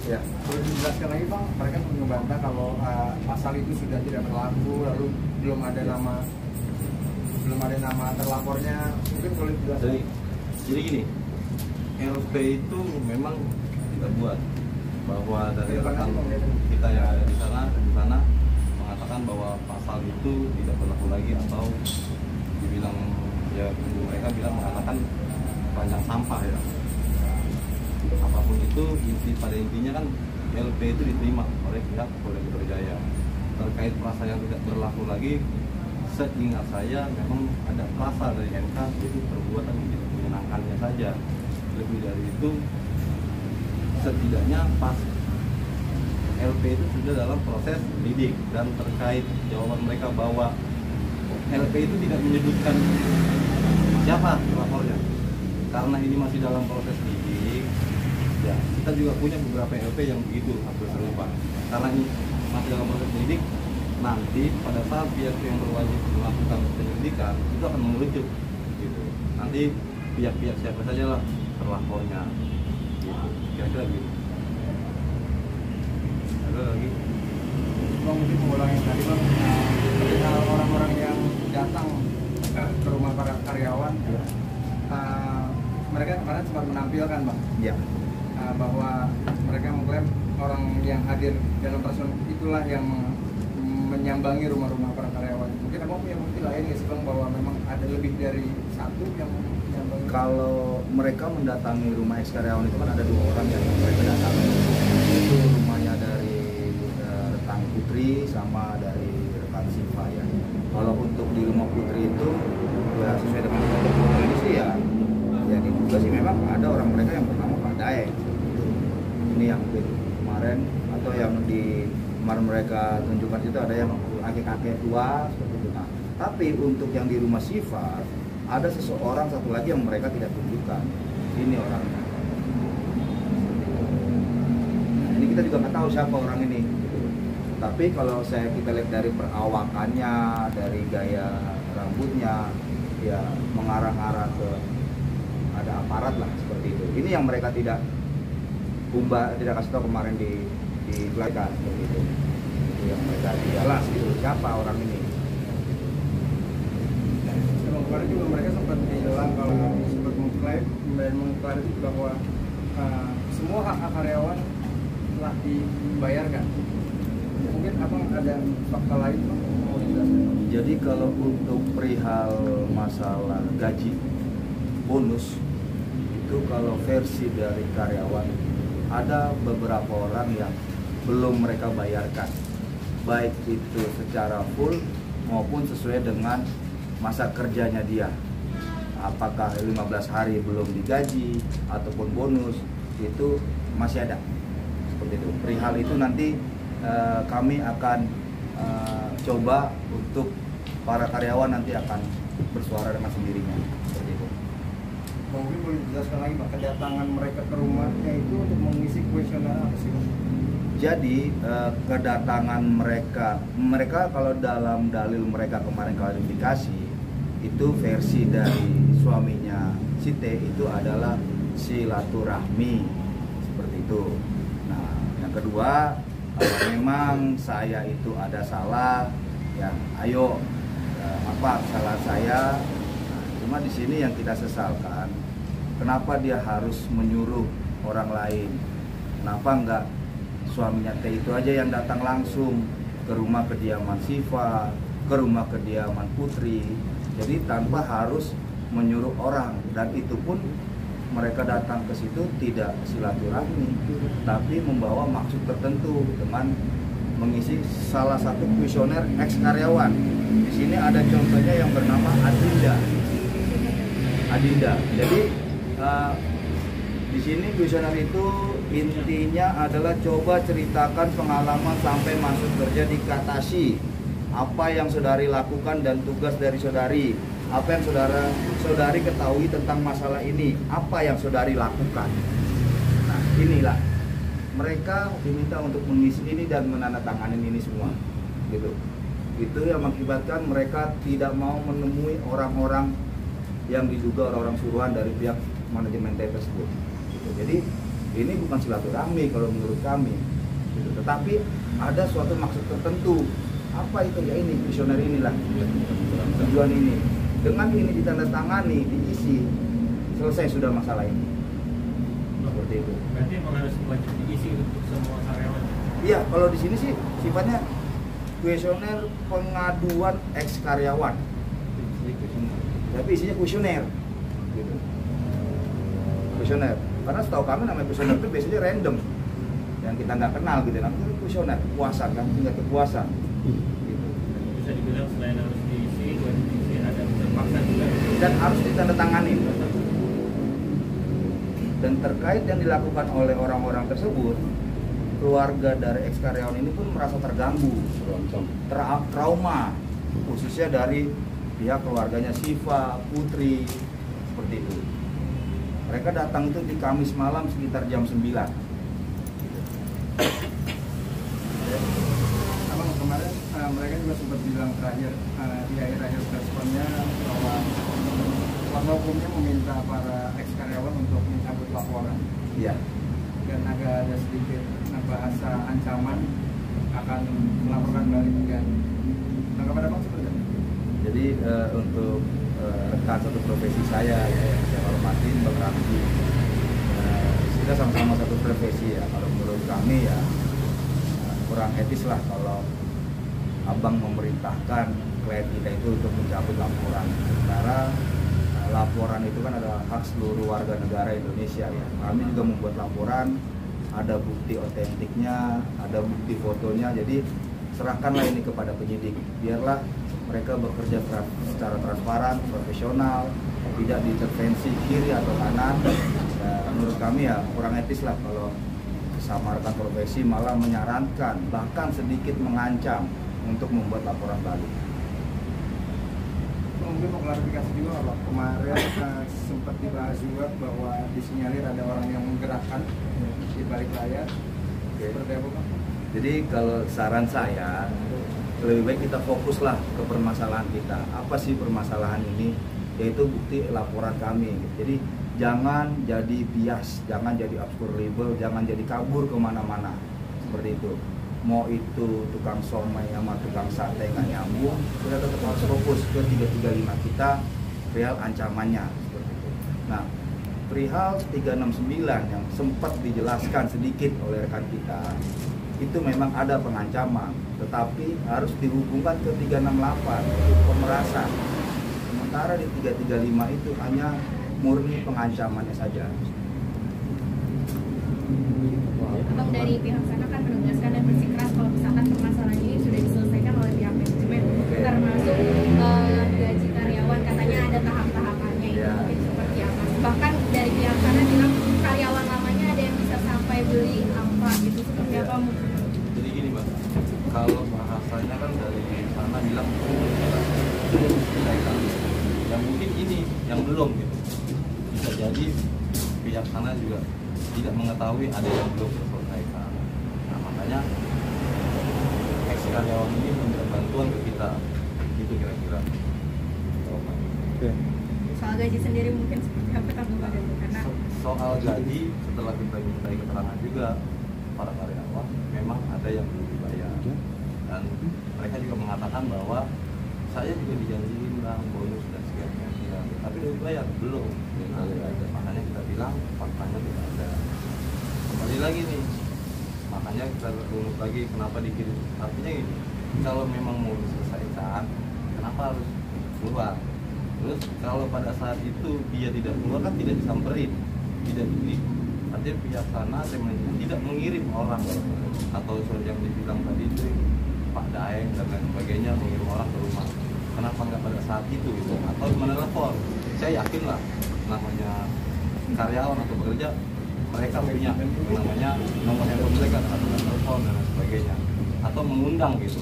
Ya. Boleh dijelaskan lagi Bang, mereka membantah kalau pasal itu sudah tidak berlaku, lalu belum ada nama terlapornya. Mungkin boleh dijelaskan. Jadi gini, LP itu memang kita buat bahwa dari rekan kita yang ada di sana mengatakan bahwa pasal itu tidak berlaku lagi, atau dibilang ya mereka bilang mengatakan panjang sampah ya. Apapun itu, pada intinya kan LP itu diterima oleh pihak Polda Metro Jaya. Terkait frasa yang tidak berlaku lagi, seingat saya memang ada frasa dari MK, yaitu perbuatan yang tidak menyenangkannya saja. Lebih dari itu, setidaknya pas LP itu sudah dalam proses lidik, dan terkait jawaban mereka bahwa LP itu tidak menyebutkan siapa pelapornya karena ini masih dalam proses lidik. Ya, kita juga punya beberapa LP yang begitu hampir serupa. Karena ini masih dalam proses lidik, nanti pada saat pihak yang berwajib melakukan penyelidikan itu akan mengerucut gitu. Nanti pihak-pihak siapa saja lah terlapornya gitu. Kira-kira gitu. Ada lagi? Bang, mungkin mengulangi tadi Bang, ketika orang-orang yang datang ke rumah para karyawan, mereka kemarin sempat menampilkan Bang, Ya. Bahwa mereka mengklaim orang yang hadir dalam person itulah yang menyambangi rumah-rumah para karyawan. Mungkin Abang punya bukti lain nggak sih Bang, bahwa memang ada lebih dari satu yang menyambangi? Kalau mereka mendatangi rumah ex karyawan itu kan ada 2 orang yang mereka datangi. Itu rumahnya dari rekan Putri sama dari rekan Siva ya. Kalau untuk di rumah Putri itu ya sesuai dengan protokol ini sih ya diduga sih memang ada orang mereka yang bernama Pak Daeng. Ini yang kemarin, atau yang di kemarin mereka tunjukkan itu ada yang kakek-kakek tua seperti itu. Nah, tapi untuk yang di rumah Siva ada seseorang satu lagi yang mereka tidak tunjukkan. Ini orangnya. Nah, ini kita juga nggak tahu siapa orang ini. Tapi kalau kita lihat dari perawakannya, dari gaya rambutnya, ya mengarah-arah ke ada aparat lah seperti itu. Ini yang mereka tidak kasih tahu kemarin di belakang seperti itu. Itu yang mereka tidak jelas gitu siapa orang ini. Kemarin juga mereka sempat bilang kalau sempat mengklaim itu bahwa semua hak karyawan telah dibayarkan. Mungkin Abang ada fakta lain Bang mau dijelaskan? Jadi kalau untuk perihal masalah gaji, bonus, itu kalau versi dari karyawan ada beberapa orang yang belum mereka bayarkan, baik itu secara full maupun sesuai dengan masa kerjanya dia. Apakah 15 hari belum digaji ataupun bonus, itu masih ada seperti itu. Perihal itu nanti kami akan coba untuk para karyawan nanti akan bersuara dengan sendirinya seperti itu. Mungkin boleh dijelaskan lagi Pak, kedatangan mereka ke rumahnya itu untuk mengisi kuesioner apa sih Bang? Jadi kedatangan mereka kalau dalam dalil mereka kemarin klarifikasi itu versi dari suaminya Site itu adalah silaturahmi seperti itu. Nah, yang kedua, kalau memang saya itu ada salah, ya ayo apa salah saya. Nah, cuma di sini yang kita sesalkan, kenapa dia harus menyuruh orang lain? Kenapa enggak suaminya T itu aja yang datang langsung ke rumah kediaman Siva, ke rumah kediaman Putri. Jadi tanpa harus menyuruh orang, dan itu pun mereka datang ke situ tidak silaturahmi, tapi membawa maksud tertentu dengan mengisi salah satu kuesioner ex karyawan. Di sini ada contohnya yang bernama Adinda. Jadi di sini kuesioner itu intinya adalah coba ceritakan pengalaman sampai masuk kerja di Katasi. Apa yang saudari lakukan dan tugas dari saudari. Apa yang saudari ketahui tentang masalah ini, apa yang saudari lakukan. Nah, inilah mereka diminta untuk mengisi ini dan menandatangani ini semua, gitu. Itu yang mengakibatkan mereka tidak mau menemui orang-orang yang diduga orang-orang suruhan dari pihak manajemen T tersebut. Gitu. Jadi Ini bukan silaturahmi kalau menurut kami, gitu. Tetapi ada suatu maksud tertentu. Apa itu? Ya ini visioner inilah tujuan ini. Dengan ini ditandatangani, diisi, selesai sudah masalah ini. Seperti itu. Berarti emang harus wajib diisi untuk semua karyawan? Iya, kalau di sini sih sifatnya kuesioner pengaduan ex karyawan. Tapi isinya kuesioner. Gitu. Kuesioner. Karena setahu kami namanya kuesioner itu biasanya random. Yang kita nggak kenal gitu. Namanya kuesioner, kepuasan kan, tingkat kepuasan. Gitu. Bisa dibilang selain harus diisi, wajib diisi, ada terpaksa juga. Dan harus ditandatangani. Dan terkait yang dilakukan oleh orang-orang tersebut, keluarga dari ex karyawan ini pun merasa terganggu, trauma, khususnya dari pihak keluarganya Siva, Putri, seperti itu. Mereka datang itu di Kamis malam sekitar jam 9. Abang kemarin mereka juga sempat bilang terakhir di akhir-akhir responnya bahwa kuasa hukumnya meminta para ex karyawan untuk mencabut laporan. Iya. Dan agak ada sedikit bahasa ancaman akan melaporkan balik dan tanggapan abang seperti apa? Jadi untuk rekan satu profesi saya ya, yang saya hormati, Bang Ramzi, kita sama-sama satu profesi ya. Kalau menurut kami ya kurang etis lah kalau abang memerintahkan klien kita itu untuk mencabut laporan. Sementara laporan itu kan adalah hak seluruh warga negara Indonesia ya. Kami juga membuat laporan, ada bukti otentiknya, ada bukti fotonya. Jadi serahkanlah ini kepada penyidik. Biarlah mereka bekerja secara transparan, profesional, tidak diintervensi kiri atau kanan. Ya, menurut kami ya kurang etis lah kalau samarkan profesi, malah menyarankan, bahkan sedikit mengancam untuk membuat laporan balik. Mungkin mau klarifikasi juga Pak, kemarin sempat dibahas juga bahwa disinyalir ada orang yang menggerakkan di balik layar. Seperti apa Pak? Jadi kalau saran saya, lebih baik kita fokuslah ke permasalahan kita. Apa sih permasalahan ini? Yaitu bukti laporan kami. Jadi jangan jadi bias, jangan jadi obscure label, jangan jadi kabur kemana-mana. Seperti itu. Mau itu tukang somai sama tukang sate nggak nyambung, kita tetap harus fokus ke 335 kita, perihal ancamannya. Seperti itu. Nah, perihal 369 yang sempat dijelaskan sedikit oleh rekan kita, itu memang ada pengancaman, tetapi harus dihubungkan ke 368, pemerasan. Sementara di 335 itu hanya murni pengancamannya saja. Abang dari pihak sana kan menegaskan dan bersikeras kalau misalkan permasalahan ini sudah diselesaikan oleh pihak manajemen, termasuk gaji karyawan, katanya ada tahap-tahapannya itu mungkin seperti apa? Bahkan dari pihak sana bilang karyawan lamanya ada yang bisa sampai beli apa gitu, seperti apa mungkin? Jadi gini Mbak, kalau bahasanya kan dari sana bilang selesaikan, ya mungkin ini yang belum gitu. Bisa jadi pihak sana juga tidak mengetahui ada yang belum terselesaikan. Nah makanya ex karyawan ini minta bantuan ke kita, gitu kira-kira. Soal gaji sendiri mungkin seperti apa tanggapan Abang? Karena Soal gaji setelah kita minta keterangan juga para karyawan memang ada yang belum dibayar, dan mereka juga mengatakan bahwa saya juga dijanjiin bang bonus dan sekian-sekian, tapi udah dibayar belum. Makanya kita bilang faktanya tidak ada. Kembali lagi nih, makanya kita runut lagi kenapa dikirim. Artinya gini, kalau memang mau diselesaikan, kenapa harus keluar? Terus kalau pada saat itu dia tidak keluar kan tidak disamperin, tidak di, artinya pihak sana tidak mengirim orang atau yang dibilang tadi itu Pak Daeng dan lain sebagainya mengirim orang ke rumah. Kenapa nggak pada saat itu gitu? Atau menelepon? Saya yakin lah namanya karyawan atau bekerja mereka punya namanya nomor handphone mereka atau telepon dan lain sebagainya, atau mengundang gitu.